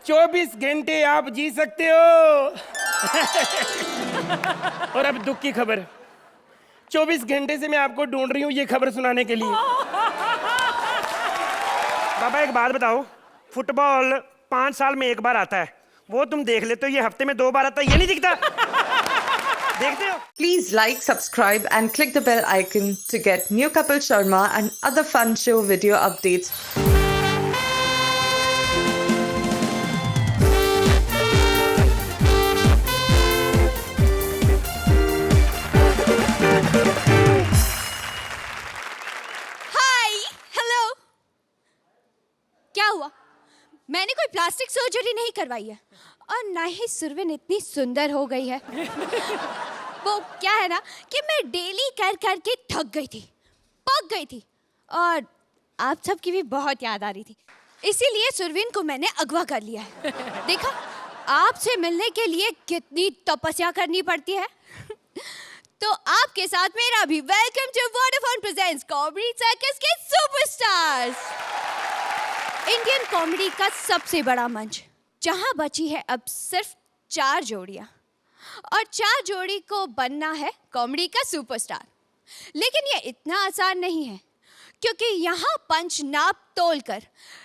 24 घंटे आप जी सकते हो। और अब दुख की खबर, 24 घंटे से मैं आपको ढूंढ रही हूँ ये खबर सुनाने के लिए। बाबा एक बात बताओ, फुटबॉल 5 साल में एक बार आता है, वो तुम देख लेते हो, ये हफ्ते में 2 बार आता है, ये नहीं दिखता? देखते हो? Please like, subscribe and click the bell icon to get new Kapil Sharma and other fun show video updates. क्या हुआ? मैंने कोई प्लास्टिक सर्जरी नहीं करवाई है और ना ही सुरविन इतनी सुंदर हो गई है। वो क्या है ना कि मैं डेली कर कर के थक गई थी, पक गई थी और आप सबकी भी बहुत याद आ रही थी। इसीलिए सुरविन को मैंने अगवा कर लिया है। देखा, आपसे मिलने के लिए कितनी तपस्या करनी पड़ती है। तो आपके साथ मेरा भी welcome to Vodafone presents comedy circus के सुपरस्टार्स। इंडियन कॉमेडी का सबसे बड़ा मंच, जहां बची है अब सिर्फ 4 जोड़ियां और 4 जोड़ी को बनना है कॉमेडी का सुपरस्टार। लेकिन ये इतना आसान नहीं है, क्योंकि यहाँ पंच नाप तोल कर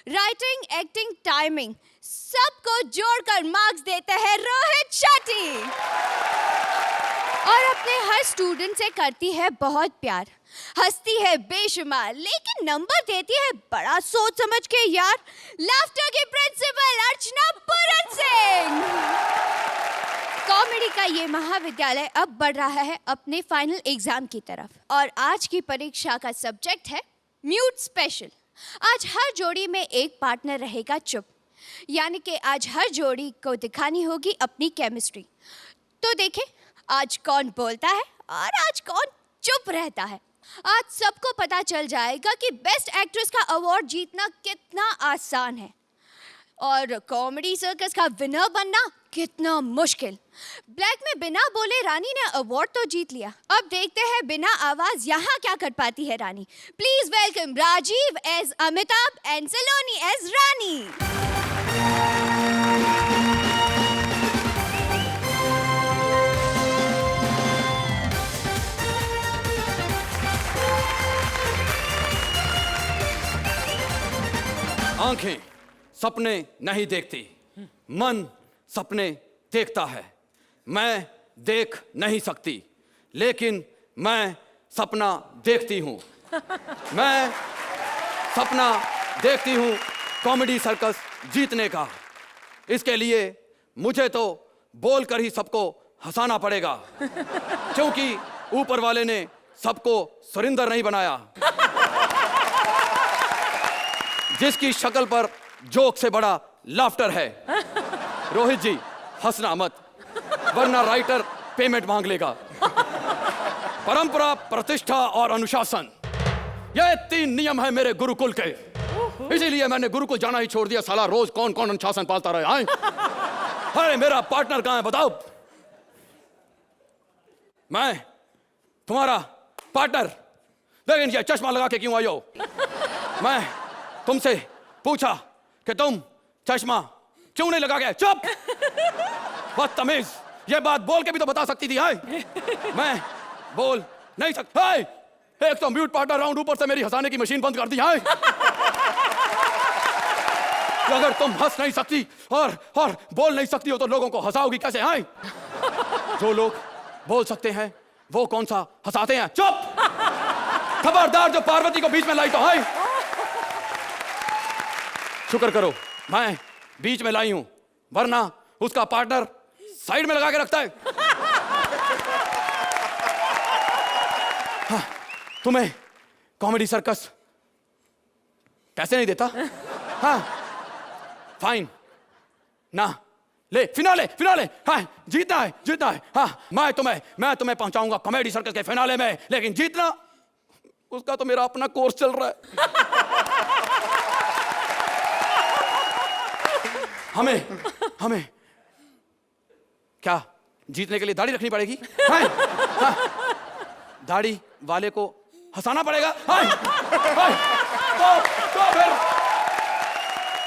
राइटिंग, एक्टिंग, टाइमिंग सबको जोड़कर मार्क्स देते हैं रोहित शेट्टी और अपने हर स्टूडेंट से करती है बहुत प्यार, हंसती है बेशुमार, लेकिन नंबर देती है बड़ा सोच समझ के यार, लाफ्टर की प्रिंसिपल अर्चना पूरन सिंह। कॉमेडी का ये महाविद्यालय अब बढ़ रहा है अपने फाइनल एग्जाम की तरफ और आज की परीक्षा का सब्जेक्ट है म्यूट स्पेशल। आज हर जोड़ी में एक पार्टनर रहेगा चुप, यानी कि आज हर जोड़ी को दिखानी होगी अपनी केमिस्ट्री। तो देखें आज कौन बोलता है और आज कौन चुप रहता है। आज सबको पता चल जाएगा कि बेस्ट एक्ट्रेस का अवार्ड जीतना कितना आसान है और कॉमेडी सर्कस का विनर बनना कितना मुश्किल। ब्लैक में बिना बोले रानी ने अवार्ड तो जीत लिया, अब देखते हैं बिना आवाज यहाँ क्या कर पाती है Rani. Please welcome Rajiv as Amitabh and Saloni as Rani. आंखें सपने नहीं देखती, मन सपने देखता है। मैं देख नहीं सकती, लेकिन मैं सपना देखती हूँ। मैं सपना देखती हूँ कॉमेडी सर्कस जीतने का। इसके लिए मुझे तो बोलकर ही सबको हंसाना पड़ेगा, क्योंकि ऊपर वाले ने सबको सुरिंदर नहीं बनाया। जिसकी शक्ल पर जोक से बड़ा लाफ्टर है। रोहित जी हंसना मत, वरना राइटर पेमेंट मांग लेगा। परंपरा, प्रतिष्ठा और अनुशासन, ये 3 नियम है मेरे गुरुकुल के। इसीलिए मैंने गुरुकुल जाना ही छोड़ दिया। साला रोज कौन कौन अनुशासन पालता रहे। आए, अरे मेरा पार्टनर कहाँ है बताओ? मैं तुम्हारा पार्टनर, लेकिन ये चश्मा लगा के क्यों आई हो? मैं तुमसे पूछा कि तुम चश्मा क्यों नहीं लगा के? चुप, बदतमीज। ये बात बोल के भी तो बता सकती थी। हाय, मैं बोल नहीं सकता। हाय, एक तो म्यूट पार्टनर राउंड, ऊपर से मेरी हंसाने की मशीन बंद कर दी। हाय, अगर तुम हंस नहीं सकती और बोल नहीं सकती हो तो लोगों को हंसाओगी कैसे? हाय, जो लोग बोल सकते हैं वो कौन सा हंसाते हैं? चुप, खबरदार जो पार्वती को बीच में लाई तो। हाय, शुक्र करो मैं बीच में लाई हूं, वरना उसका पार्टनर साइड में लगा के रखता है। हाँ, तुम्हें कॉमेडी सर्कस पैसे नहीं देता? हाँ, फाइन ना ले, फिनाले फिनाले। हाँ, जीतना है। हाँ, मैं तुम्हें पहुंचाऊंगा कॉमेडी सर्कस के फिनाले में, लेकिन जीतना उसका तो मेरा अपना कोर्स चल रहा है। हमें क्या जीतने के लिए दाढ़ी रखनी पड़ेगी? हाँ, दाढ़ी वाले को हंसाना पड़ेगा। हाँ, हाँ,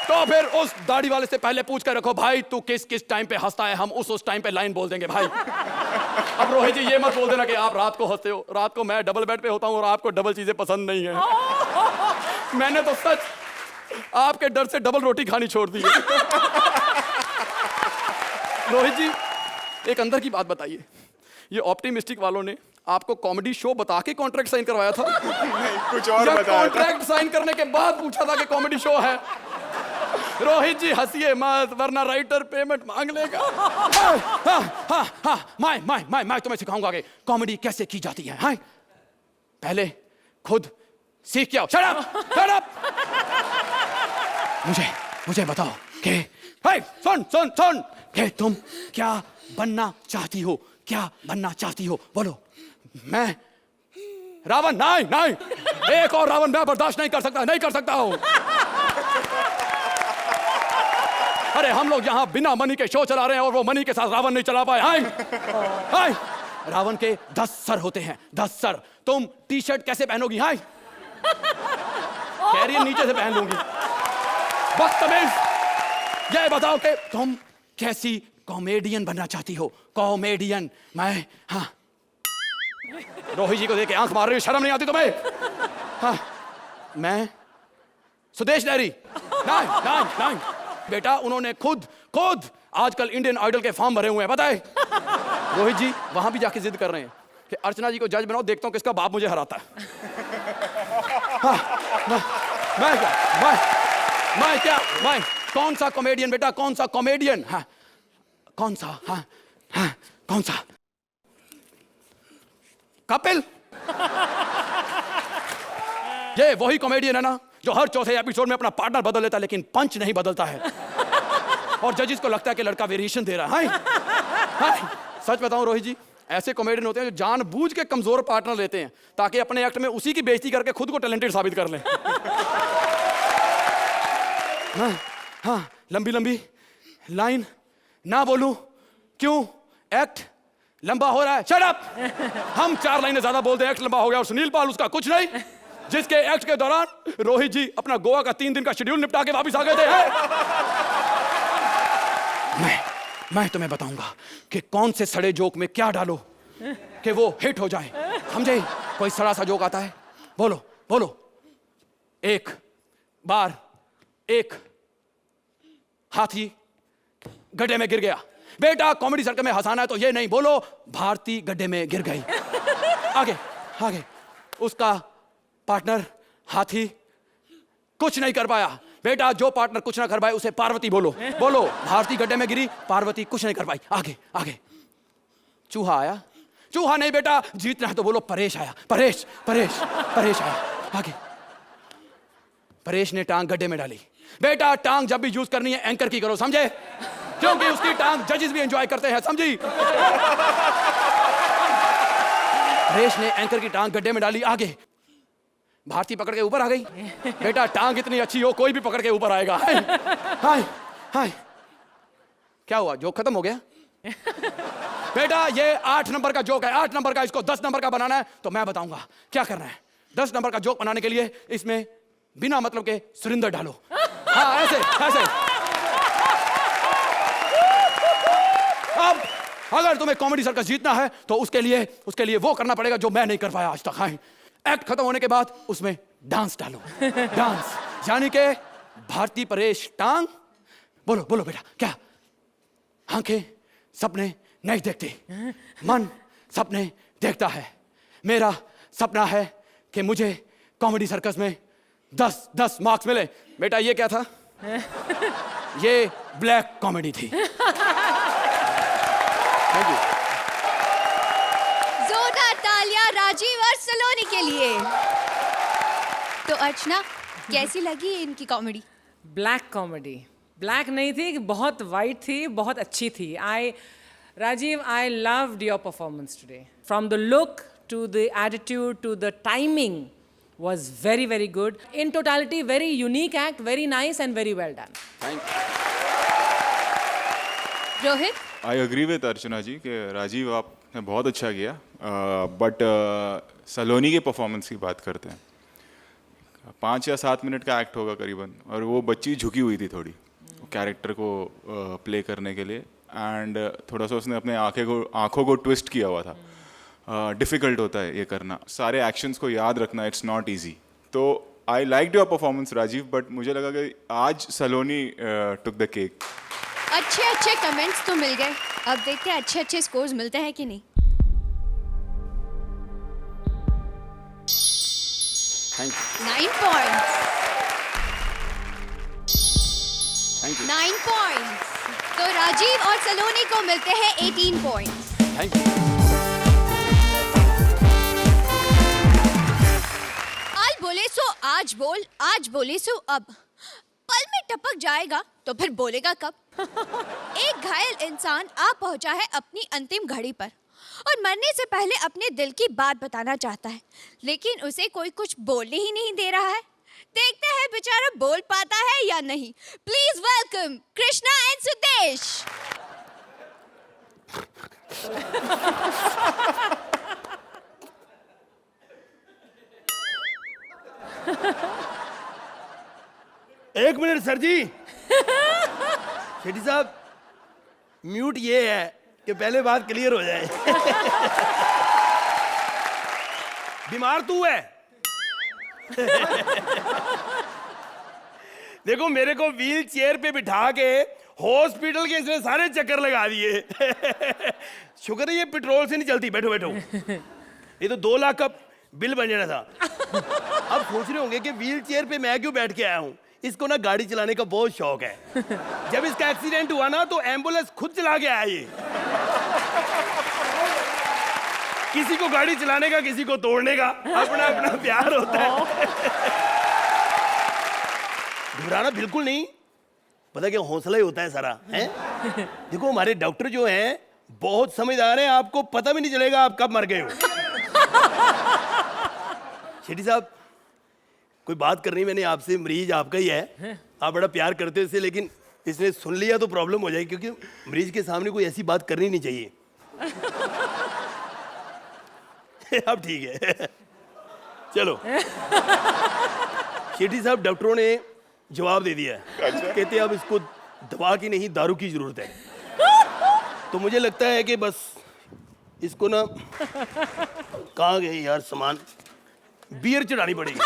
तो तो फिर उस दाढ़ी वाले से पहले पूछ कर रखो, भाई तू किस किस टाइम पे हंसता है, हम उस टाइम पे लाइन बोल देंगे भाई। अब रोहित जी ये मत बोल देना कि आप रात को हंसते हो, रात को मैं डबल बेड पे होता हूँ और आपको डबल चीजें पसंद नहीं है। मैंने तो सच आपके डर से डबल रोटी खानी छोड़ दी है। रोहित जी एक अंदर की बात बताइए, ये ऑप्टिमिस्टिक वालों ने आपको कॉमेडी शो बता के कॉन्ट्रैक्ट साइन करवाया था? नहीं, कुछ और बताया था। कॉन्ट्रैक्ट साइन करने के बाद पूछा था कि कॉमेडी शो है? रोहित जी हंसिए मत वरना राइटर पेमेंट मांग लेगा। मैं तुम्हें सिखाऊंगा कि कॉमेडी कैसे की जाती है। हाँ? पहले खुद सीख के आओ। Shut up. मुझे बताओ कि सुन कि तुम क्या बनना चाहती हो? क्या बनना चाहती हो? बोलो। मैं रावण? नहीं, एक और रावण मैं बर्दाश्त नहीं कर सकता हूं। अरे हम लोग यहाँ बिना मनी के शो चला रहे हैं और वो मनी के साथ रावण नहीं चला पाए। हाय रावण के 10 सर होते हैं, 10 सर। तुम टी शर्ट कैसे पहनोगी? हाय कैरियर नीचे से पहन लूंगी। बदतमीज, ये बताओ कि तुम कैसी कॉमेडियन बनना चाहती हो? कॉमेडियन। मैं हाँ रोहित जी को देख के आंख मार रही हो, शर्म नहीं आती तुम्हें? हाँ मैं सुदेश नहरी। नहीं बेटा, उन्होंने खुद आजकल इंडियन आइडल के फॉर्म भरे हुए हैं, पता है? रोहित जी वहां भी जाके जिद कर रहे हैं कि अर्चना जी को जज बनाओ, देखता हूं किसका बाप मुझे हराता है। हाँ, मैं कौन सा कॉमेडियन बेटा, कौन सा कॉमेडियन? हाँ कौन सा? हाँ कौन सा? कपिल। ये वही कॉमेडियन है ना जो हर चौथे एपिसोड में अपना पार्टनर बदल लेता है लेकिन पंच नहीं बदलता है, और जजिस को लगता है कि लड़का वेरिएशन दे रहा है। सच बताऊं रोहित जी, ऐसे कॉमेडियन होते हैं जो जानबूझ के कमजोर पार्टनर लेते हैं ताकि अपने एक्ट में उसी की बेइज्जती करके खुद को टैलेंटेड साबित कर लें। हाँ लंबी लाइन ना बोलूं क्यों? एक्ट लंबा हो रहा है। Shut up. हम 4 लाइनें ज्यादा बोलते हैं, एक्ट लंबा हो गया, और सुनील पाल उसका कुछ नहीं, जिसके एक्ट के दौरान रोहित जी अपना गोवा का 3 दिन का शेड्यूल निपटा के वापस आ गए थे। मैं तुम्हें बताऊंगा कि कौन से सड़े जोक में क्या डालो कि वो हिट हो जाए, समझे? कोई सड़ा सा जोक आता है, बोलो। एक बार एक हाथी गड्ढे में गिर गया। बेटा कॉमेडी सर्कल में हंसाना है तो ये नहीं बोलो भारती गड्ढे में गिर गई। आगे उसका पार्टनर हाथी कुछ नहीं कर पाया। बेटा जो पार्टनर कुछ ना कर पाए उसे पार्वती बोलो भारती गड्ढे में गिरी, पार्वती कुछ नहीं कर पाई। आगे चूहा आया। चूहा नहीं बेटा, जीतना है तो बोलो परेश आया। परेश आया। आगे परेश ने टांग गड्ढे में डाली। बेटा टांग जब भी यूज करनी है एंकर की करो, समझे? क्योंकि उसकी टांग जजेस भी एंजॉय करते हैं, समझी? परेश ने एंकर की टांग गड्ढे में डाली। आगे भारती पकड़ के ऊपर आ गई। बेटा टांग इतनी अच्छी हो कोई भी पकड़ के ऊपर आएगा। हाय क्या हुआ? जोक खत्म हो गया? बेटा ये 8 नंबर का जोक है, 8 नंबर का, इसको 10 नंबर का बनाना है तो मैं बताऊंगा क्या करना है। 10 नंबर का जोक बनाने के लिए इसमें बिना मतलब के सुरिंदर डालो। हाँ ऐसे। अब अगर तुम्हें कॉमेडी सर्कस जीतना है तो उसके लिए वो करना पड़ेगा जो मैं नहीं कर पाया आज तक। हाँ एक्ट खत्म होने के बाद उसमें डांस डालो। डांस यानी कि भारती परेश टांग। बोलो बेटा क्या? आंखें सपने नहीं देखती, मन सपने देखता है। मेरा सपना है कि मुझे कॉमेडी सर्कस में 10 मार्क्स मिले। बेटा ये क्या था? ये ब्लैक कॉमेडी थी। Thank you. जोरदार तालियां राजीव और सलोनी के लिए। तो अर्चना कैसी लगी इनकी कॉमेडी? ब्लैक कॉमेडी, ब्लैक नहीं थी, बहुत वाइट थी, बहुत अच्छी थी। Rajiv, I loved your performance today. From the look to the attitude to the timing was very, very good. In totality, very unique act, very nice and very well done. Thank you. Rohit? I agree with अर्चना जी कि राजीव आपने बहुत अच्छा किया, but सलोनी के performance की बात करते हैं। 5 या 7 मिनट का एक्ट होगा करीबन, और वो बच्ची झुकी हुई थी थोड़ी कैरेक्टर को प्ले करने के लिए, एंड थोड़ा सा उसने अपने आंखों को ट्विस्ट किया हुआ था. डिफ़िकल्ट होता है ये करना, सारे एक्शंस को याद रखना, इट्स नॉट ईजी. तो I like your performance Rajiv, but मुझे लगा कि आज सलोनी टुक द केक. अच्छे अच्छे कमेंट्स तो मिल गए, अब देखते हैं अच्छे अच्छे स्कोर्स मिलते हैं कि नहीं. Thank you 9 points. Thank you 9 points. तो राजीव और सलोनी को मिलते हैं 18 पॉइंट्स. Thank you. आज बोले सो अब. पल में टपक जाएगा तो फिर बोलेगा कब. एक घायल इंसान आ पहुंचा है अपनी अंतिम घड़ी पर और मरने से पहले अपने दिल की बात बताना चाहता है, लेकिन उसे कोई कुछ बोलने ही नहीं दे रहा है. देखते हैं बेचारा बोल पाता है या नहीं. Please welcome Krishna and Sudesh. एक मिनट सर जी. शेट्टी साहब, म्यूट ये है कि पहले बात क्लियर हो जाए. बीमार तू है. देखो, मेरे को व्हील चेयर पे बिठा के हॉस्पिटल के इसने सारे चक्कर लगा दिए. शुक्र है ये पेट्रोल से नहीं चलती. बैठो बैठो. ये तो 2 लाख का बिल बन जाना था. अब सोच रहे होंगे कि व्हील चेयर पे मैं क्यों बैठ के आया हूँ. इसको ना गाड़ी चलाने का बहुत शौक है. जब इसका एक्सीडेंट हुआ ना तो एम्बुलेंस खुद चला के आया ये. किसी को गाड़ी चलाने का, किसी को तोड़ने का, अपना अपना प्यार होता है. घबराना बिल्कुल नहीं. पता क्या, हौसला ही होता है सारा है. देखो, हमारे डॉक्टर जो हैं बहुत समझदार हैं. आपको पता भी नहीं चलेगा आप कब मर गए हो. शेट्टी साहब, कोई बात करनी मैंने आपसे. मरीज आपका ही है, आप बड़ा प्यार करते हो इससे, लेकिन इसने सुन लिया तो प्रॉब्लम हो जाएगी, क्योंकि मरीज के सामने कोई ऐसी बात करनी नहीं चाहिए. अब ठीक है. चलो. शेट्टी साहब, डॉक्टरों ने जवाब दे दिया है. कहते हैं अब इसको दवा की नहीं दारू की जरूरत है. तो मुझे लगता है कि बस इसको ना, कहाँ गए यार सामान, बियर चढ़ानी पड़ेगी.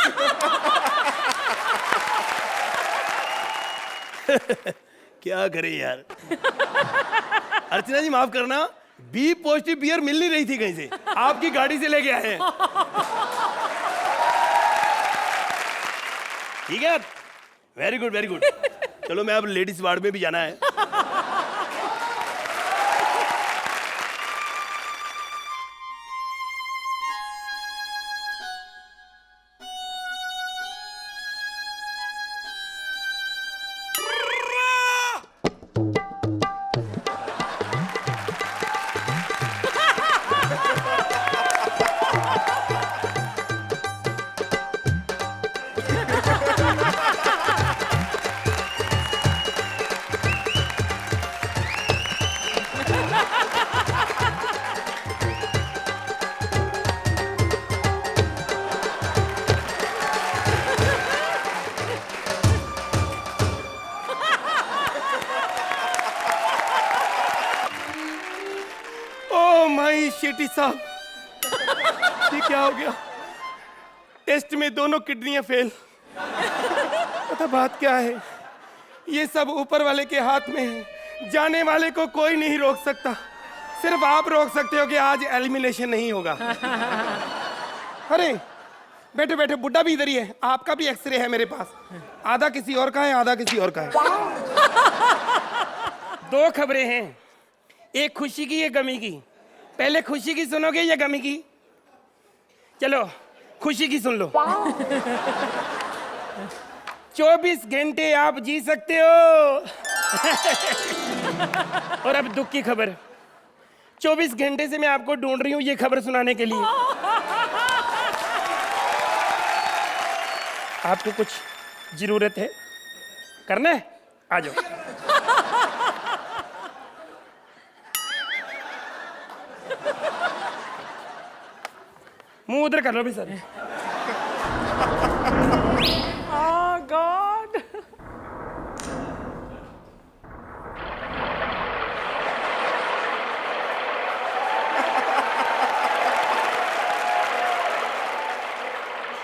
क्या करे यार. अर्चना जी माफ करना, बी पॉजिटिव बियर मिल नहीं रही थी कहीं से, आपकी गाड़ी से लेके आए हैं. ठीक है, वेरी गुड वेरी गुड. चलो, मैं अब लेडीज वार्ड में भी जाना है. शेट्टी साहब, ये क्या हो गया. टेस्ट में दोनों किडनियां फेल. पता बात क्या है, ये सब ऊपर वाले के हाथ में है. जाने वाले को कोई नहीं रोक सकता, सिर्फ आप रोक सकते हो कि आज एलिमिनेशन नहीं होगा. अरे बैठे बैठे, बुड्ढा भी इधर ही है. आपका भी एक्सरे है मेरे पास. आधा किसी और का है, आधा किसी और का है. 2 खबरें हैं, एक खुशी की, एक गमी की. पहले खुशी की सुनोगे या गमी की? चलो खुशी की सुन लो. 24 घंटे आप जी सकते हो. और अब दुख की खबर. 24 घंटे से मैं आपको ढूंढ रही हूँ ये खबर सुनाने के लिए. आपको कुछ जरूरत है, करना है, आ जाओ. मुंह उधर कर लो भी सर. Oh God.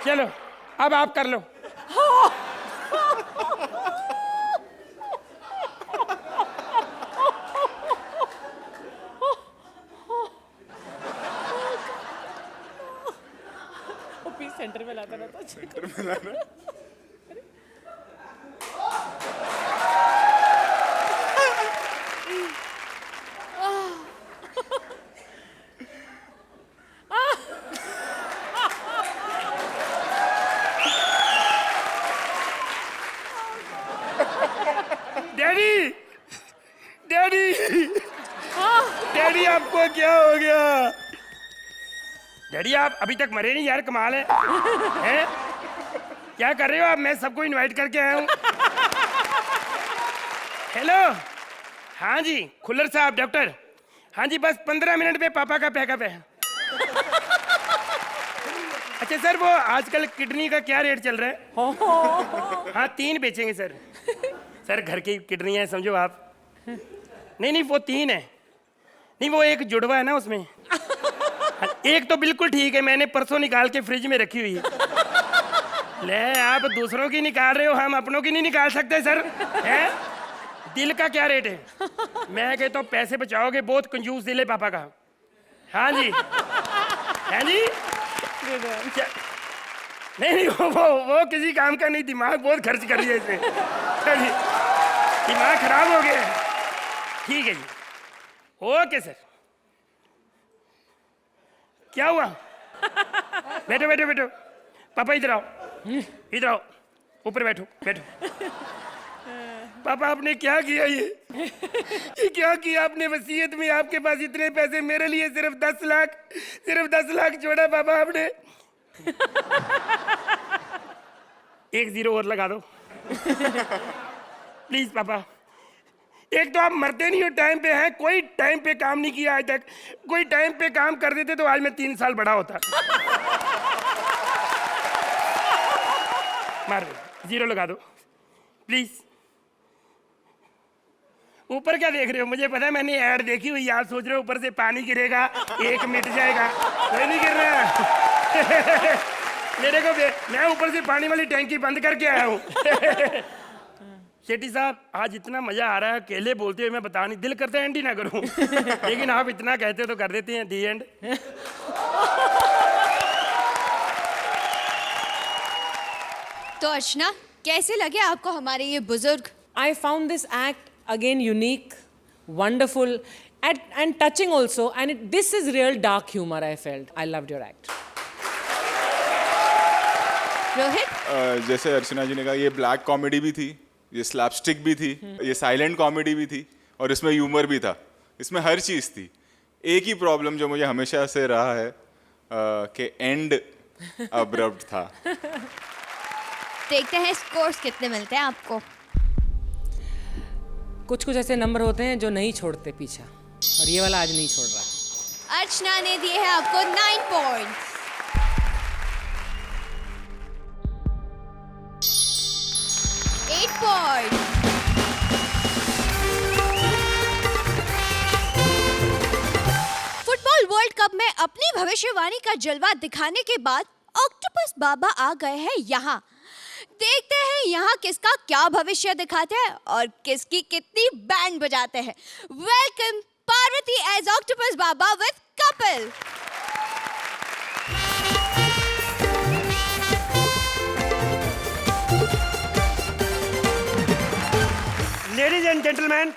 चलो अब आप कर लो। पीस सेंटर में लाता रहता। डैडी डैडी डैडी आपको क्या हो गया? डैडी आप अभी तक मरे नहीं यार, कमाल है हैं? क्या कर रहे हो आप? मैं सबको इनवाइट करके आया हूँ। हेलो, हाँ जी खुल्लर साहब डॉक्टर, हाँ जी बस 15 मिनट में पापा का पैकअप है। अच्छा सर, वो आजकल किडनी का क्या रेट चल रहा है? हाँ 3 बेचेंगे सर। सर घर की किडनी है समझो आप। नहीं वो 3 है। नहीं वो एक जुड़वा है ना उसमें। एक तो बिल्कुल ठीक है, मैंने परसों निकाल के फ्रिज में रखी हुई है। ले आप दूसरों की निकाल रहे हो, हम अपनों की नहीं निकाल सकते सर हैं? दिल का क्या रेट है? मैं कहता हूँ पैसे बचाओगे, बहुत कंजूस दिल है पापा का। हाँ जी हाँ जी क्या? नहीं वो किसी काम का नहीं, दिमाग बहुत खर्च कर लिया इसने। चलिए दिमाग खराब हो गया। ठीक है जी, ओके सर। क्या हुआ? बैठो बैठो बैठो। पापा इधर आओ, इधर आओ, ऊपर बैठो बैठो। पापा आपने क्या किया ये क्या किया आपने? वसीयत में आपके पास इतने पैसे, मेरे लिए सिर्फ 10 लाख छोड़ा पापा आपने। 1 0 और लगा दो प्लीज पापा। एक तो आप मरते नहीं हो टाइम पे, हैं कोई टाइम पे काम नहीं किया आज तक। कोई टाइम पे काम कर देते तो आज मैं 3 साल बड़ा होता। मार दो, 0 लगा दो प्लीज। ऊपर क्या देख रहे हो? मुझे पता है, मैंने ऐड देखी हुई। आप सोच रहे हो ऊपर से पानी गिरेगा, एक मिट जाएगा। कोई नहीं गिर रहा। मेरे को मैं ऊपर से पानी वाली टैंकी बंद करके आया हूँ। शेट्टी साहब आज इतना मजा आ रहा है, अकेले बोलते हुए मैं बता नहीं, दिल करता है एंड ही ना करूं। लेकिन आप इतना कहते हो तो कर देते हैं। दी एंड। तो अर्चना कैसे लगे आपको हमारे ये बुजुर्ग? I found this act again unique, wonderful, and touching also. And this is real dark humor. I felt. I loved your act. Rohit? जैसे अर्चना जी ने कहा, ये ब्लैक कॉमेडी भी थी, ये स्लैपस्टिक भी थी, ये साइलेंट कॉमेडी भी थी, और इसमें ह्यूमर भी था। इसमें हर चीज़ थी। एक ही प्रॉब्लम जो मुझे हमेशा से रहा है कि एंड अब्रप्ट था। देखते हैं स्कोर्स कितने मिलते हैं आपको। कुछ ऐसे नंबर होते हैं जो नहीं छोड़ते पीछा, और ये वाला आज नहीं छोड़ रहा। अर्चना ने दिए हैं आपको 9 points. 8 points. Football world cup में अपनी भविष्यवाणी का जलवा दिखाने के बाद ऑक्टोपस बाबा आ गए हैं यहाँ। देखते हैं यहाँ किसका क्या भविष्य दिखाते हैं और किसकी कितनी बैंड बजाते हैं। Welcome Parvati as octopus Baba with Kapil. Ladies and gentleman,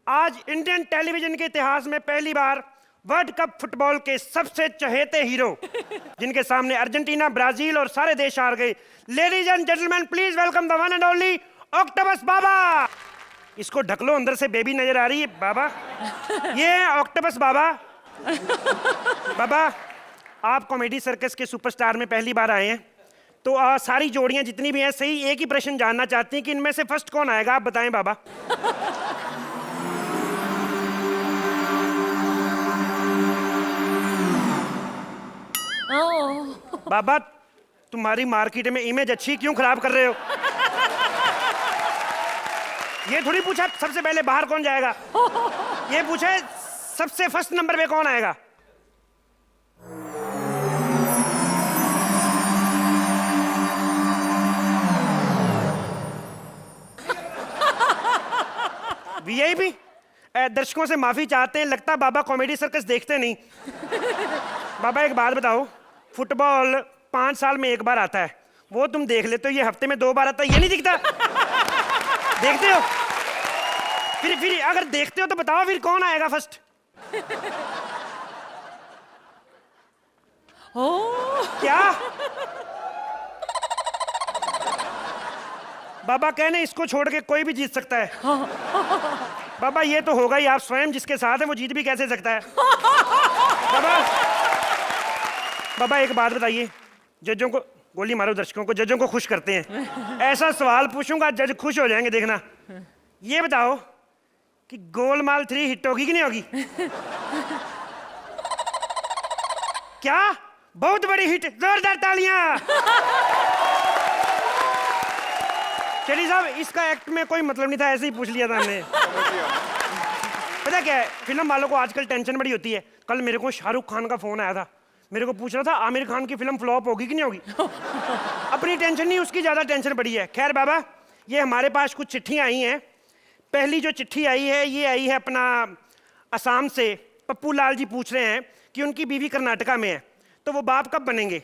आज इंडियन टेलीविजन के इतिहास में पहली बार वर्ल्ड कप फुटबॉल के सबसे चहेते हीरो, जिनके सामने अर्जेंटीना, ब्राजील और सारे देश हार गए। Ladies and gentleman, please welcome the one and only octopus बाबा। इसको ढक लो, अंदर से बेबी नजर आ रही है बाबा। ये है ऑक्टोपस बाबा। बाबा, आप कॉमेडी सर्कस के सुपरस्टार में पहली बार आए हैं, तो सारी जोड़ियां जितनी भी हैं सही एक ही प्रश्न जानना चाहती हैं कि इनमें से फर्स्ट कौन आएगा, आप बताएं बाबा। बाबा तुम्हारी मार्केट में इमेज अच्छी, क्यों खराब कर रहे हो? ये थोड़ी पूछा सबसे पहले बाहर कौन जाएगा, ये पूछा सबसे फर्स्ट नंबर पे कौन आएगा। वीआईपी दर्शकों से माफी चाहते हैं, लगता बाबा कॉमेडी सर्कस देखते नहीं। बाबा एक बात बताओ, फुटबॉल 5 साल में एक बार आता है, वो तुम देख लेते हो, ये हफ्ते में 2 बार आता है, ये नहीं दिखता? देखते हो? फिर अगर देखते हो तो बताओ फिर कौन आएगा फर्स्ट? क्या बाबा कहने इसको छोड़ के कोई भी जीत सकता है। बाबा ये तो होगा ही, आप स्वयं जिसके साथ है वो जीत भी कैसे सकता है? बाबा एक बात बताइए, जजों को गोली मारो, दर्शकों को, जजों को खुश करते हैं। ऐसा सवाल पूछूंगा जज खुश हो जाएंगे, देखना। ये बताओ कि गोलमाल 3 हिट होगी कि नहीं होगी? क्या बहुत बड़ी हिट, जोरदार तालियां। चलिए साहब, इसका एक्ट में कोई मतलब नहीं था, ऐसे ही पूछ लिया था हमने। पता क्या है, फिल्म वालों को आजकल टेंशन बड़ी होती है। कल मेरे को शाहरुख खान का फोन आया था, मेरे को पूछ रहा था आमिर खान की फिल्म फ्लॉप होगी कि नहीं होगी। अपनी टेंशन नहीं, उसकी ज्यादा टेंशन बड़ी है। खैर बाबा, ये हमारे पास कुछ चिट्ठियां आई हैं। पहली जो चिट्ठी आई है, ये आई है अपना असम से। पप्पू लाल जी पूछ रहे हैं कि उनकी बीवी कर्नाटका में है, तो वो बाप कब बनेंगे?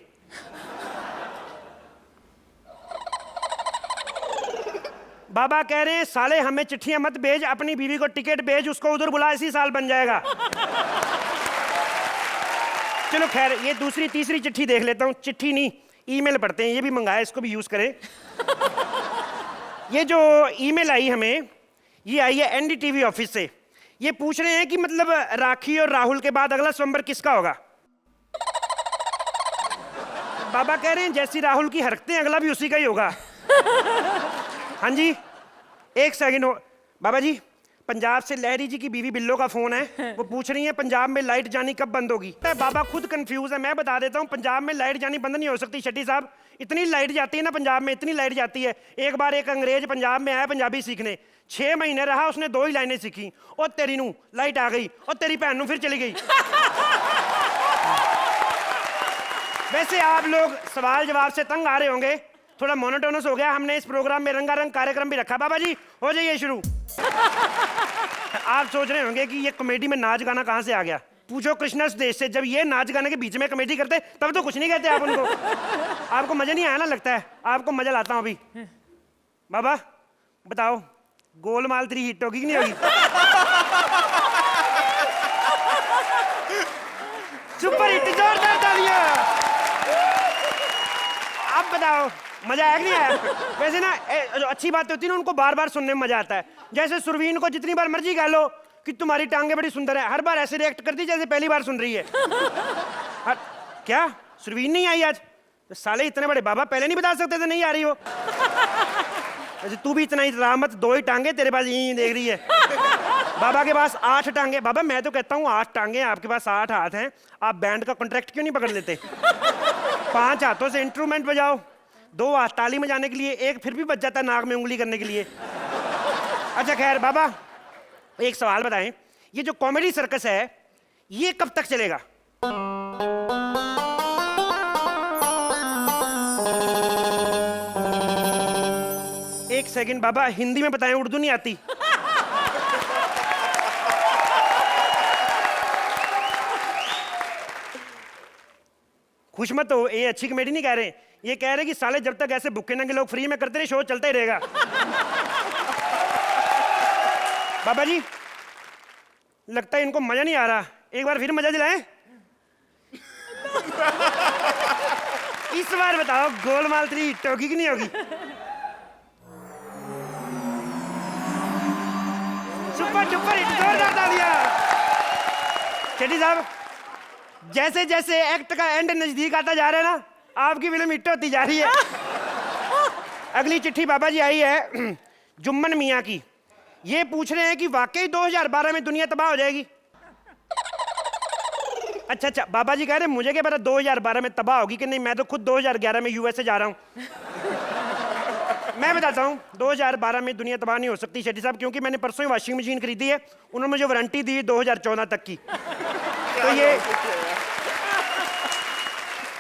बाबा कह रहे हैं साले हमें चिट्ठियां मत भेज, अपनी बीवी को टिकट भेज, उसको उधर बुला, इसी साल बन जाएगा। चलो खैर, ये दूसरी तीसरी चिट्ठी देख लेता हूँ। चिट्ठी नहीं, ईमेल पढ़ते हैं, ये भी मंगाया, इसको भी यूज करें। ये जो ईमेल आई हमें, ये आई है एनडीटीवी ऑफिस से। ये पूछ रहे हैं कि मतलब राखी और राहुल के बाद अगला स्वयंवर किसका होगा? बाबा कह रहे हैं जैसी राहुल की हरकतें, अगला भी उसी का ही होगा। हाँ जी, एक सेकंड हो बाबा जी। पंजाब से लहरी जी की बीवी बिल्लो का फोन है, वो पूछ रही है पंजाब में लाइट जानी कब बंद होगी। बाबा खुद कंफ्यूज है, मैं बता देता हूँ। पंजाब में लाइट जानी बंद नहीं हो सकती शेट्टी साहब, इतनी लाइट जाती है ना पंजाब में, इतनी लाइट जाती है। एक बार एक अंग्रेज पंजाब में आया पंजाबी सीखने, 6 महीने रहा, उसने 2 ही लाइनें सीखी। और तेरी नू लाइट आ गई, और तेरी भैन नू फिर चली गई। वैसे आप लोग सवाल जवाब से तंग आ रहे होंगे, थोड़ा मोनोटोनस हो गया। हमने इस प्रोग्राम में रंगारंग कार्यक्रम भी रखा। बाबा जी हो जाइए शुरू। आप सोच रहे होंगे कि ये कॉमेडी में नाच गाना कहाँ से आ गया। पूछो कृष्णा सुदेश से, जब ये नाच गाने के बीच में कॉमेडी करते तब तो कुछ नहीं कहते आप उनको। आपको मजा नहीं आया ना, लगता है आपको मजा लाता हूँ अभी। बाबा बताओ, गोलमाल 3 हिट होगी कि नहीं होगी? सुपर हिट, जोरदार तालियां। अब बताओ मजा आया कि नहीं आया? वैसे ना जो अच्छी बात होती है ना, उनको बार बार सुनने में मजा आता है। जैसे सुरवीन को जितनी बार मर्जी कह लो कि तुम्हारी टांगे बड़ी सुंदर है, हर बार ऐसे रिएक्ट करती जैसे पहली बार सुन रही है। क्या सुरवीन नहीं आई आज? तो साले इतने बड़े बाबा, पहले नहीं बता सकते थे नहीं आ रही हो? वैसे तू भी इतना ही मत, 2 ही टांगे तेरे पास, यही देख रही है। बाबा के पास 8 टांगे। बाबा मैं तो कहता हूँ 8 टांगे, आपके पास 8 हाथ हैं, आप बैंड का कॉन्ट्रैक्ट क्यों नहीं पकड़ लेते? 5 हाथों से इंस्ट्रूमेंट बजाओ, 2 हाथ ताली बजाने के लिए, एक फिर भी बच जाता है नाक में उंगली करने के लिए। अच्छा खैर बाबा, एक सवाल बताएं, ये जो कॉमेडी सर्कस है ये कब तक चलेगा? एक सेकंड बाबा, हिंदी में बताएं, उर्दू नहीं आती। खुश मत हो, ये अच्छी कॉमेडी नहीं कह रहे, ये कह रहे कि साले जब तक ऐसे भुक्के नंगे लोग फ्री में करते रहे, शो चलता ही रहेगा। बाबा जी लगता है इनको मजा नहीं आ रहा, एक बार फिर मजा दिलाएं। इस बार बताओ गोलमाल 3 हिट होगी कि नहीं होगी? सुपर डुपर हिट, जोरदार तालियां। शेट्टी साहब, जैसे जैसे एक्ट का एंड नजदीक आता जा रहा है ना, आपकी फिल्म हिट होती जा रही है। अगली चिट्ठी बाबा जी आई है जुम्मन मियाँ की। ये पूछ रहे हैं कि वाकई 2012 में दुनिया तबाह हो जाएगी? अच्छा अच्छा, बाबा जी कह रहे हैं मुझे क्या पता 2012 में तबाह होगी कि नहीं, मैं तो खुद 2011 में यूएसए जा रहा हूँ। मैं बताता हूँ 2012 में दुनिया तबाह नहीं हो सकती शेट्टी साहब, क्योंकि मैंने परसों ही वॉशिंग मशीन खरीदी है, उन्होंने मुझे वारंटी दी 2014 तक की। तो ये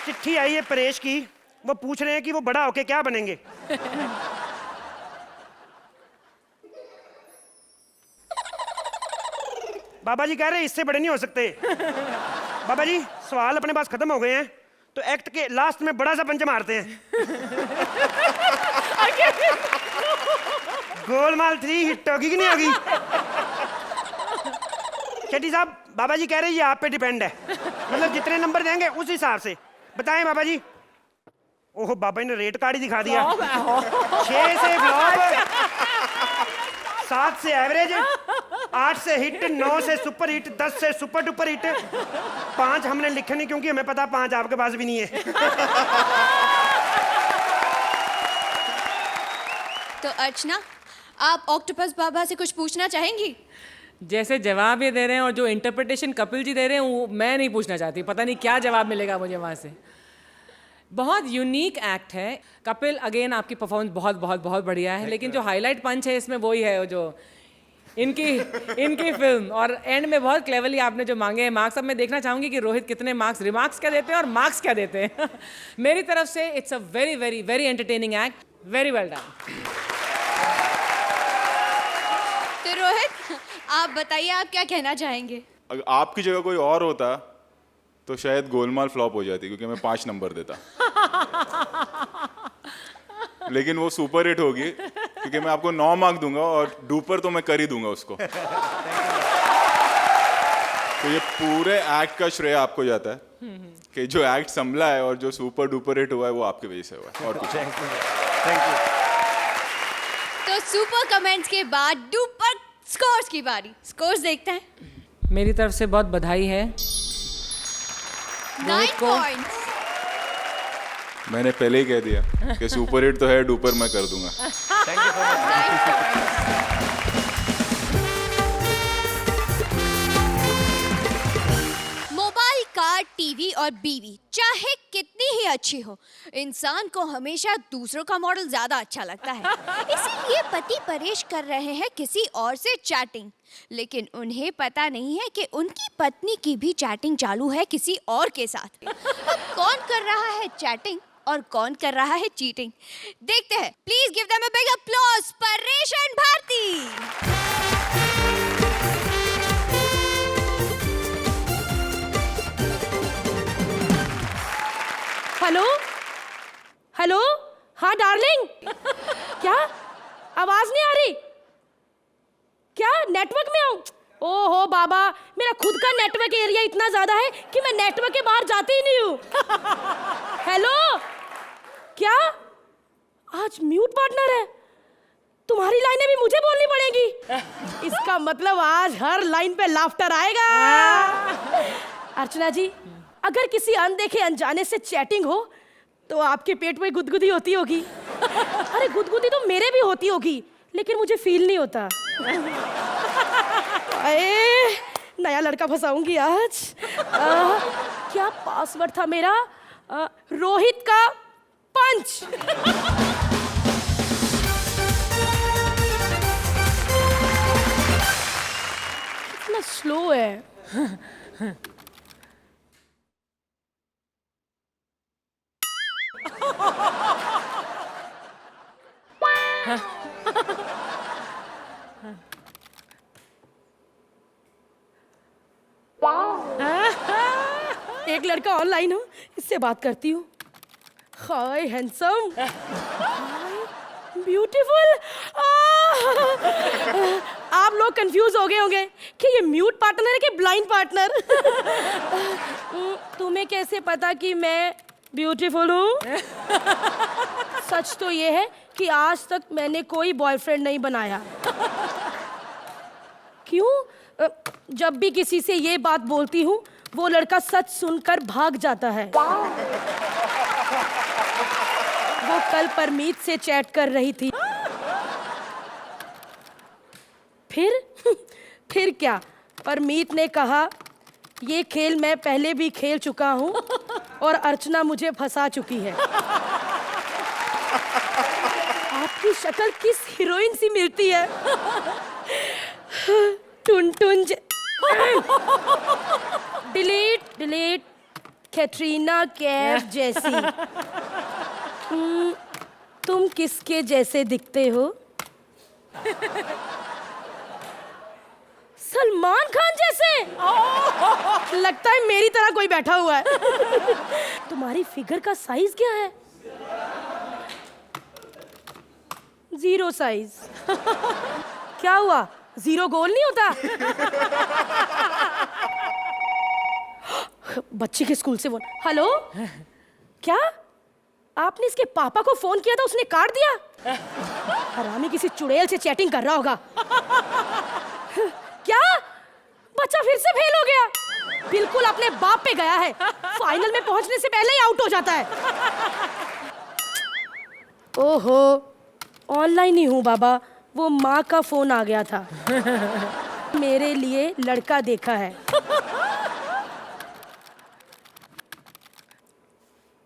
चिट्ठी आई है परेश की, वो पूछ रहे हैं कि वो बड़ा होके क्या बनेंगे। बाबा जी कह रहे हैं इससे बड़े नहीं हो सकते। बाबा जी सवाल अपने पास खत्म हो गए हैं, तो एक्ट के लास्ट में बड़ा सा पंच मारते हैं। गोलमाल 3 हिट होगी कि नहीं होगी? शेट्टी साहब, बाबा जी कह रहे हैं ये आप पे डिपेंड है, मतलब जितने नंबर देंगे उस हिसाब से बताएं बाबा जी। ओह बाबा जी ने रेट कार्ड ही दिखा दिया। 6 से फ्लॉप, 7 से एवरेज, 8 से हिट, 9 से सुपर हिट, 10 से सुपर डुपर हिट, 5 हमने लिखे नहीं क्योंकि हमें पता 5 आपके पास भी नहीं है। तो अर्चना, आप ऑक्टोपस बाबा से कुछ पूछना चाहेंगी? जैसे जवाब ये दे रहे हैं और जो इंटरप्रिटेशन कपिल जी दे रहे हैं वो मैं नहीं पूछना चाहती, पता नहीं क्या जवाब मिलेगा मुझे वहाँ से। बहुत यूनिक एक्ट है कपिल, अगेन आपकी परफॉर्मेंस बहुत बहुत बहुत बढ़िया है, लेकिन जो हाईलाइट पंच है इसमें वही है जो इनकी फिल्म, और एंड में बहुत क्लेवरली आपने जो मांगे हैं मार्क्स। अब मैं देखना चाहूंगी कि रोहित कितने मार्क्स, रिमार्क्स क्या देते हैं और मार्क्स क्या देते हैं। मेरी तरफ से it's a very very very entertaining act, very well done. तो रोहित, आप बताइए आप क्या कहना चाहेंगे? अगर आपकी जगह कोई और होता तो शायद गोलमाल फ्लॉप हो जाती, क्योंकि मैं 5 नंबर देता। लेकिन वो सुपर हिट होगी क्योंकि मैं आपको 9 मार्क दूंगा और डूपर तो मैं कर ही दूंगा उसको। तो ये पूरे एक्ट का श्रेय आपको जाता है कि जो एक्ट संभला है और जो सुपर डुपर हिट हुआ है वो आपकी वजह से हुआ है, और कुछ नहीं। तो सुपर कमेंट्स के बाद डुपर स्कोर्स की बारी। स्कोर्स देखते हैं। मेरी तरफ से बहुत बधाई है। 9 पॉइंट्स। मैंने पहले ही कह दिया कि सुपर हिट तो है, डुपर मैं कर दूंगा। मोबाइल, कार, टीवी और बीवी चाहे कितनी ही अच्छी हो, इंसान को हमेशा दूसरों का मॉडल ज्यादा अच्छा लगता है। इसीलिए पति परेश कर रहे हैं किसी और से चैटिंग, लेकिन उन्हें पता नहीं है कि उनकी पत्नी की भी चैटिंग चालू है किसी और के साथ। अब कौन कर रहा है चैटिंग और कौन कर रहा है चीटिंग, देखते हैं। Please give them a big applause, Paresh and Bharti. Hello hello, हाँ डार्लिंग, क्या आवाज नहीं आ रही? क्या नेटवर्क में आऊं? ओहो बाबा, मेरा खुद का नेटवर्क एरिया इतना ज्यादा है कि मैं नेटवर्क के बाहर जाती ही नहीं हूँ। हेलो, क्या आज म्यूट पार्टनर है? तुम्हारी लाइनें भी मुझे बोलनी पड़ेगी। इसका मतलब आज हर लाइन पे लाफ्टर आएगा। अर्चना जी, अगर किसी अनदेखे अनजाने से चैटिंग हो तो आपके पेट में गुदगुदी होती होगी। अरे गुदगुदी तो मेरे भी होती होगी, लेकिन मुझे फील नहीं होता। अरे नया लड़का फंसाऊंगी आज। क्या पासवर्ड था मेरा? रोहित का पंच। कितना स्लो है। एक लड़का ऑनलाइन हो, इससे बात करती हूँ। हाय हैंडसम, ब्यूटीफुल। आप लोग कंफ्यूज हो गए होंगे कि ये म्यूट पार्टनर है कि ब्लाइंड पार्टनर। तुम्हें कैसे पता कि मैं ब्यूटीफुल हूँ? सच तो ये है कि आज तक मैंने कोई बॉयफ्रेंड नहीं बनाया। क्यों? जब भी किसी से ये बात बोलती हूँ वो लड़का सच सुनकर भाग जाता है। वो कल परमीत से चैट कर रही थी। फिर क्या? परमीत ने कहा ये खेल मैं पहले भी खेल चुका हूँ और अर्चना मुझे फंसा चुकी है। आपकी शक्ल किस हीरोइन सी मिलती है? टुन डिलीट कैटरीना कैफ जैसी। तुम किसके जैसे दिखते हो? सलमान खान जैसे। लगता है मेरी तरह कोई बैठा हुआ है। तुम्हारी फिगर का साइज क्या है? 0 साइज। क्या हुआ? 0 गोल नहीं होता? बच्चे के स्कूल से फोन। हेलो, क्या आपने इसके पापा को फोन किया था, उसने काट दिया? हरामी किसी चुड़ैल से चैटिंग कर रहा होगा। क्या बच्चा फिर से फेल हो गया? बिल्कुल अपने बाप पे गया है। फाइनल में पहुंचने से पहले ही आउट हो जाता है। ओहो, ऑनलाइन ही हूँ बाबा, वो माँ का फोन आ गया था। मेरे लिए लड़का देखा है।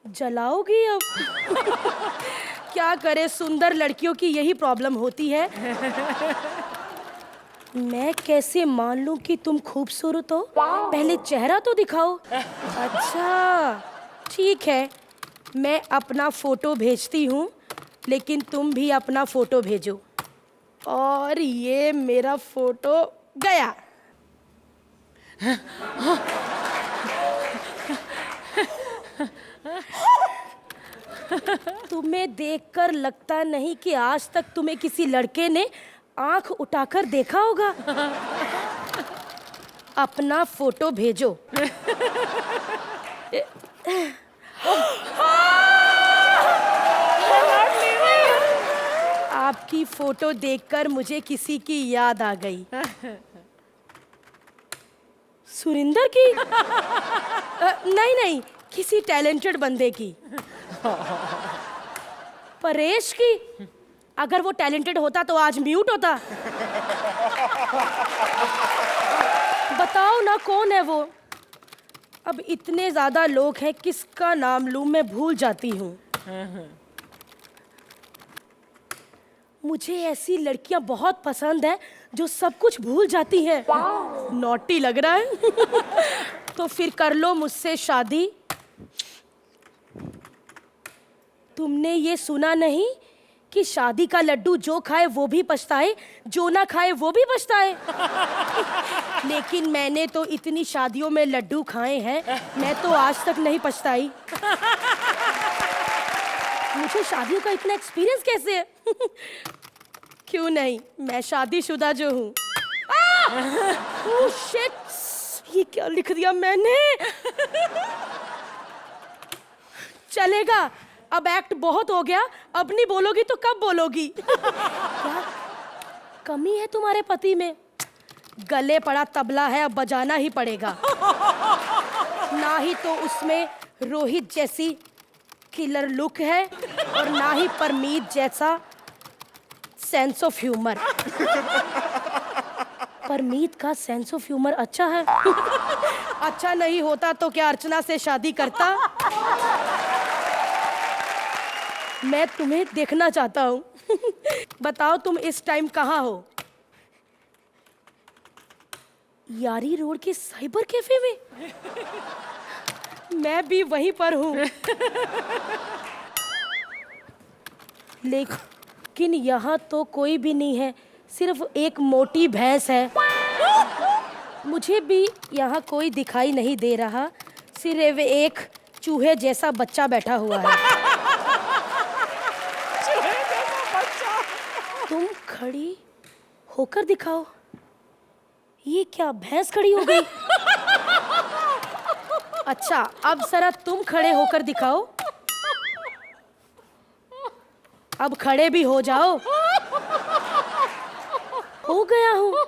जलाओगी अब? क्या करे, सुंदर लड़कियों की यही प्रॉब्लम होती है। मैं कैसे मान लूं कि तुम खूबसूरत हो? पहले चेहरा तो दिखाओ। अच्छा ठीक है, मैं अपना फोटो भेजती हूँ, लेकिन तुम भी अपना फोटो भेजो। और ये मेरा फोटो गया। तुम्हें देखकर लगता नहीं कि आज तक तुम्हें किसी लड़के ने आंख उठाकर देखा होगा। अपना फोटो भेजो। आपकी फोटो देखकर मुझे किसी की याद आ गई। सुरिंदर की? नहीं, किसी टैलेंटेड बंदे की। परेश की? अगर वो टैलेंटेड होता तो आज म्यूट होता। बताओ ना कौन है वो? अब इतने ज्यादा लोग हैं, किसका नाम लूं, मैं भूल जाती हूँ। मुझे ऐसी लड़कियां बहुत पसंद है जो सब कुछ भूल जाती हैं। नॉटी लग रहा है। तो फिर कर लो मुझसे शादी। तुमने ये सुना नहीं कि शादी का लड्डू जो खाए वो भी पछताए, जो ना खाए वो भी पछताए। लेकिन मैंने तो इतनी शादियों में लड्डू खाए हैं, मैं तो आज तक नहीं पछताई। मुझे शादियों का इतना एक्सपीरियंस कैसे है? क्यों नहीं, मैं शादीशुदा जो हूँ। ओह शिट, ये क्या लिख दिया मैंने? चलेगा, अब एक्ट बहुत हो गया, अब नहीं बोलोगी तो कब बोलोगी? क्या कमी है तुम्हारे पति में? गले पड़ा तबला है, अब बजाना ही पड़ेगा। ना ही तो उसमें रोहित जैसी किलर लुक है और ना ही परमीत जैसा सेंस ऑफ ह्यूमर। परमीत का सेंस ऑफ ह्यूमर अच्छा है। अच्छा नहीं होता तो क्या अर्चना से शादी करता? मैं तुम्हें देखना चाहता हूँ। बताओ तुम इस टाइम कहाँ हो? यारी रोड के साइबर कैफे में? मैं भी वहीं पर हूँ। लेकिन यहाँ तो कोई भी नहीं है, सिर्फ एक मोटी भैंस है। मुझे भी यहाँ कोई दिखाई नहीं दे रहा, सिर्फ एक चूहे जैसा बच्चा बैठा हुआ है। तुम खड़ी होकर दिखाओ। ये क्या, भैंस खड़ी हो गई? अच्छा, अब जरा तुम खड़े होकर दिखाओ। अब खड़े भी हो जाओ। हो गया हूँ।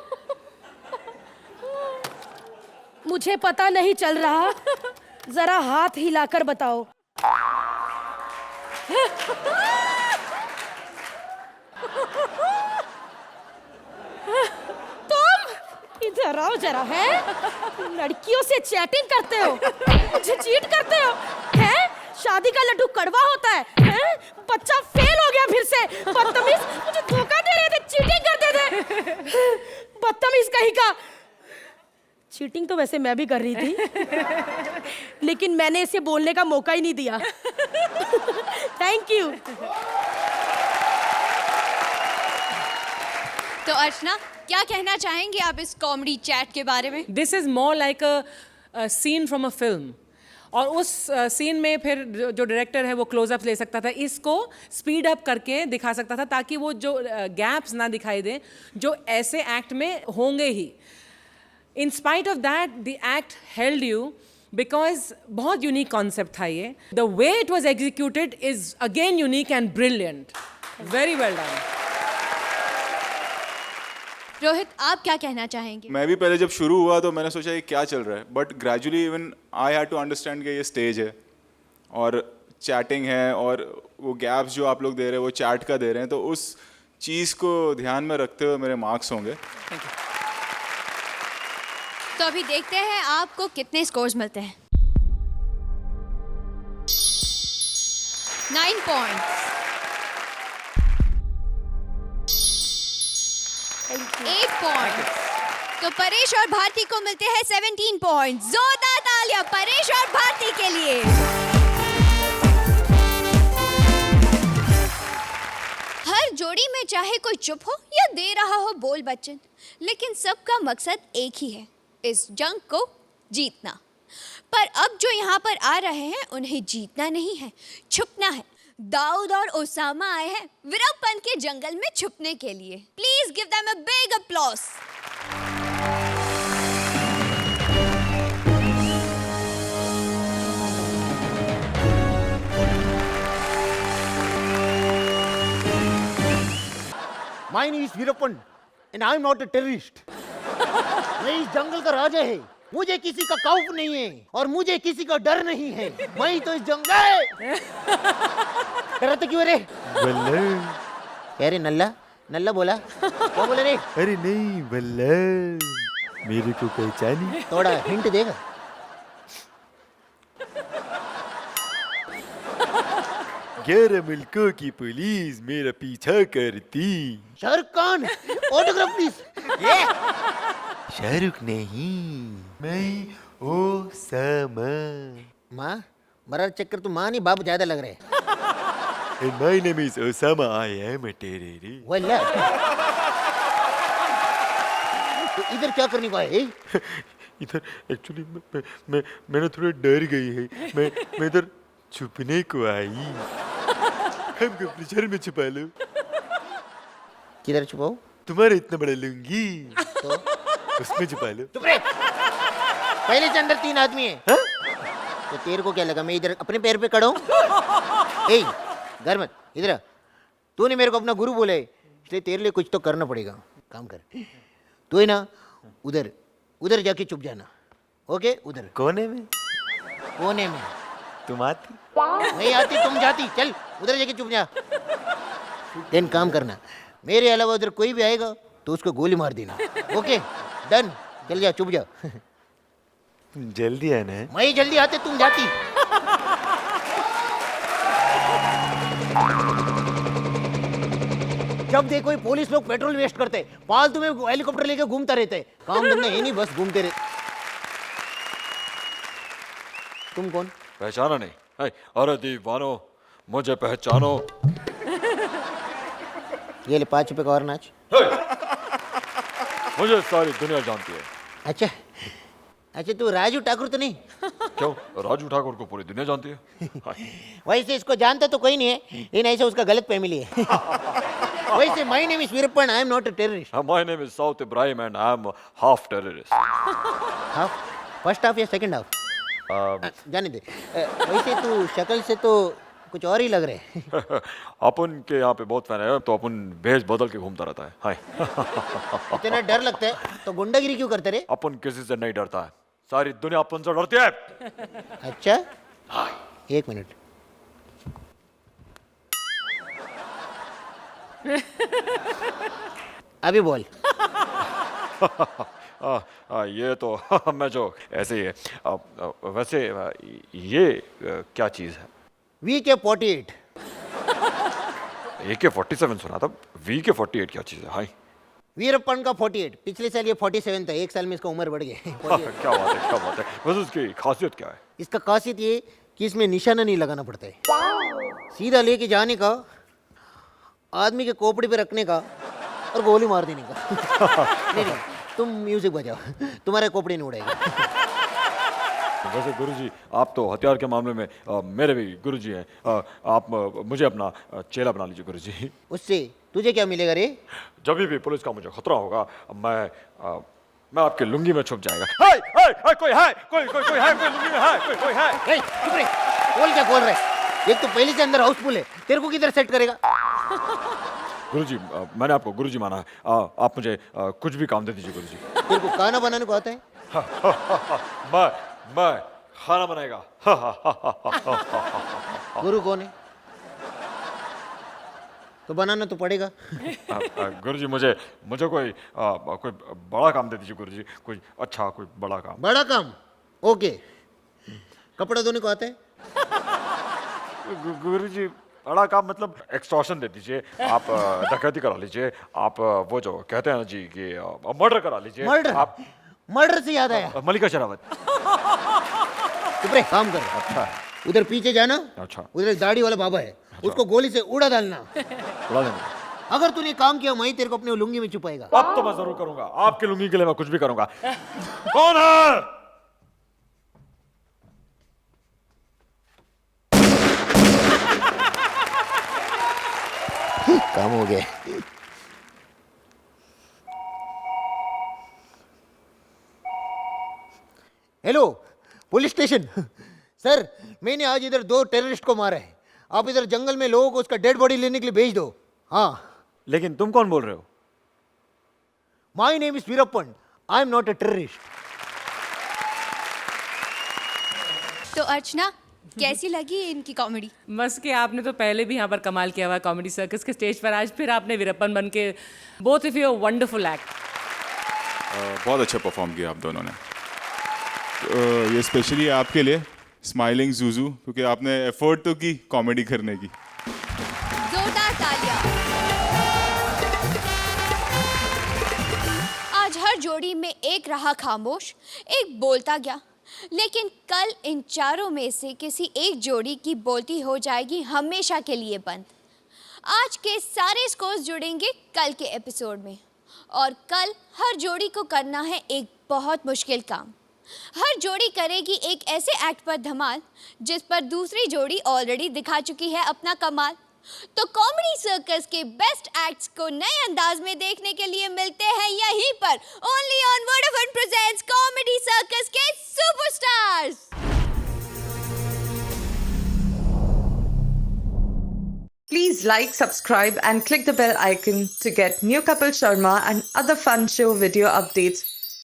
मुझे पता नहीं चल रहा, जरा हाथ हिलाकर बताओ। तुम इधर शर्माओ जरा है, लड़कियों से चैटिंग करते हो, मुझे चीट करते हो है? शादी का लड्डू कड़वा होता है? बच्चा फेल हो गया फिर से, बदतमीज, मुझे धोखा दे रहे थे, चीटिंग करते थे, बदतमीज कहीं का। चीटिंग तो वैसे मैं भी कर रही थी, लेकिन मैंने इसे बोलने का मौका ही नहीं दिया। Thank you. तो अर्चना, क्या कहना चाहेंगे आप इस कॉमेडी चैट के बारे में? This is more like a scene from a film, और उस सीन में फिर जो डायरेक्टर है वो क्लोजअप ले सकता था, इसको स्पीड अप करके दिखा सकता था ताकि वो जो गैप्स ना दिखाई दें जो ऐसे एक्ट में होंगे ही। In spite of that the act held you, because बहुत यूनिक कॉन्सेप्ट था ये। The way it was executed is again unique and brilliant. Very well done. Rohit, आप क्या कहना चाहेंगे? मैं भी पहले जब शुरू हुआ तो मैंने सोचा ये क्या चल रहा है, but gradually even I had to understand कि ये स्टेज है और चैटिंग है, और वो गैप्स जो आप लोग दे रहे हैं वो चैट का दे रहे हैं, तो उस चीज़ को ध्यान में रखते हुए मेरे मार्क्स होंगे। तो अभी देखते हैं आपको कितने स्कोर्स मिलते हैं। 9 पॉइंट्स। 8 पॉइंट्स। तो परेश और भारती को मिलते हैं 17 पॉइंट्स। जोरदार तालियां परेश और भारती के लिए। हर जोड़ी में चाहे कोई चुप हो या दे रहा हो बोल बच्चन, लेकिन सबका मकसद एक ही है, इस जंग को जीतना। पर अब जो यहाँ पर आ रहे हैं उन्हें जीतना नहीं है, छुपना है। दाऊद और ओसामा आए हैं वीरप्पन के जंगल में छुपने के लिए। Please give them a big applause. My name is Veerappan and I am not a terrorist. मैं इस जंगल का राजा है, मुझे किसी का खौफ नहीं है और मुझे किसी का डर नहीं है। मैं तो इस जंगल डरते क्यों रे? बल्ला। कह रे नल्ला नल्ला बोला क्या बोले रे? अरे नहीं बल्ला, मेरे को पहचानी? थोड़ा हिंट देगा? ग्यारह मुल्कों की पुलिस मेरा पीछा करती। Shahrukh Khan, autograph please. ये शाहरुख नहीं, मैं ओसामा। माँ मरा चक्कर तो माँ नहीं बाप ज्यादा लग रहे हैं। And my name is Osama. I am a terrorist. वल्ला तो इधर क्या करने को आए? इधर एक्चुअली मैंने थोड़ा डर गई है, मैं इधर छुपने को आई। हमको अपने शहर में छुपा लो। किधर छुपाओ? तुम्हारा इतना बड़ा लुंगी तो उसमें छुपा लो। चुप रहे। पहले से अंदर 3 आदमी है। हाँ? तो तेरे को क्या लगा मैं इधर अपने पैर पे खड़ा हूँ? ए घर मत, इधर आ। तूने मेरे को अपना गुरु बोला है, इसलिए तेरे लिए कुछ तो करना पड़ेगा। काम कर, तू है ना उधर उधर जाके चुप जाना। ओके? उधर कोने में? कोने में। तुम आती? नहीं आती, तुम जाती। चल उधर जाके चुप जा। देन काम करना, मेरे अलावा उधर कोई भी आएगा तो उसको गोली मार देना। Okay done? चल जा, चुप जा। जल्दी आना है। मैं जल्दी आते, तुम जाती। जब देखो ये पुलिस लोग पेट्रोल वेस्ट करते, फालतू में हेलीकॉप्टर लेके घूमता रहते। काम धंधा है नहीं, बस घूमते रहते। तुम कौन? पहचाना नहीं? है, अरे दीवानो मुझे पहचानो। ये ले 5 रुपए का और नाच। मुझे सारी दुनिया जानती है। अच्छा अच्छा, तू राजू ठाकुर तो नहीं? क्यों? राजू ठाकुर को पूरी दुनिया जानती है। वैसे इसको जानता तो कोई नहीं है, लेकिन ऐसा उसका गलत फैमिली है। वैसे my name is Veerappan, I am not a terrorist. My name is south Ibrahim and I am half terrorist. Half? First half या सेकंड हाफ? जाने दे। वैसे तू शक्ल से तो कुछ और ही लग रहे हैं। अपन के यहाँ पे बहुत फैन है, तो अपन भेष बदल के घूमता रहता है। हाय। इतना डर लगता है तो गुंडागिरी क्यों करते रे? अपन किसी से नहीं डरता है, सारी दुनिया अपन से डरती है। अच्छा, 1 मिनट। अभी बोल। ये तो मैं जो ऐसे ही है। वैसे ये क्या चीज़ है? VK-48। AK-47 सुना था, VK-48 क्या चीज़ है? हाय वीरप्पन का 48, पिछले साल ये 47 था, एक साल में इसका उम्र बढ़ गया। क्या बात है, क्या बात है। वैसे उसकी खासियत क्या है? इसका खासियत ये कि इसमें निशाना नहीं लगाना पड़ता है, सीधा लेके जाने का, आदमी के खोपड़ी पे रखने का और गोली मार देने का। नहीं, तुम म्यूजिक बजाओ, तुम्हारे खोपड़ी नहीं उड़ेगा। वैसे गुरुजी, आप तो हथियार के मामले में मेरे भी गुरुजी हैं। आप मुझे अपना चेला बना लीजिए गुरुजी। उससे तुझे क्या मिलेगा रे? जब भी पुलिस का मुझे खतरा होगा, मैं आपके लुंगी में छुप जाएगा। हाय हाय हाय, कोई है, कोई है, कोई लुंगी में है, कोई है। ए, चुप रे, बोल क्या बोल रहा है? एक तो पहले से अंदर हाउसफुल है, तेरे को किधर सेट करेगा? गुरुजी, मैंने आपको गुरुजी माना है, आप मुझे कुछ भी काम दे दीजिए गुरुजी। तेरे को खाना बनाने को आता है? मैं खाना बनाएगा। गुरु कौन है? तो बनाना तो पड़ेगा। गुरुजी, मुझे कोई बड़ा काम दे दीजिए गुरुजी, कोई अच्छा, कोई बड़ा काम। बड़ा काम? ओके। कपड़ा धोने को आता है? गुरुजी, बड़ा काम मतलब एक्सटॉर्शन दे दीजिए, आप डकैती करा लीजिए, आप वो जो कहते हैं ना जी कि मर्डर करा लीजिए। मर्डर? आप मर्डर से याद आया, मलिका शेरावत। चुप रे, काम कर। अच्छा, उधर पीछे जाना, अच्छा, उधर एक दाढ़ी वाला बाबा है, उसको गोली से उड़ा डालना। उड़ा देंगे। अगर तूने काम किया, मैं तेरे को अपने लुंगी में छुपाएगा। अब तो मैं जरूर करूंगा, आपकी लुंगी के लिए मैं कुछ भी करूंगा। कौन है? काम हो गया। Hello police station. सर, मैंने आज इधर 2 टेररिस्ट को मारा है, आप इधर जंगल में लोगों को उसका डेड बॉडी लेने के लिए भेज दो। हाँ। लेकिन तुम कौन बोल रहे हो? My name is Veerappan, I am not a terrorist. तो अर्चना, कैसी लगी इनकी कॉमेडी? बस कि आपने तो पहले भी यहाँ पर कमाल किया हुआ कॉमेडी सर्कस के स्टेज पर, आज फिर आपने वीरप्पन बन के, both of you wonderful act. बहुत अच्छा परफॉर्म किया आप दोनों ने। ये स्पेशली आपके लिए, स्माइलिंग जूजू, क्योंकि आपने एफर्ट तो की कॉमेडी करने की। जोरदार तालियां। आज हर जोड़ी में एक रहा खामोश, एक बोलता गया, लेकिन कल इन चारों में से किसी एक जोड़ी की बोलती हो जाएगी हमेशा के लिए बंद। आज के सारे स्कोर्स जुड़ेंगे कल के एपिसोड में, और कल हर जोड़ी को करना है एक बहुत मुश्किल काम। हर जोड़ी करेगी एक ऐसे एक्ट पर धमाल जिस पर दूसरी जोड़ी ऑलरेडी दिखा चुकी है अपना कमाल। तो कॉमेडी सर्कस के बेस्ट एक्ट्स को नए अंदाज में देखने के लिए मिलते हैं यहीं पर, only on Vodafone presents comedy circus के superstars. Please like, subscribe and click the bell icon to get new Kapil Sharma and other fun show video updates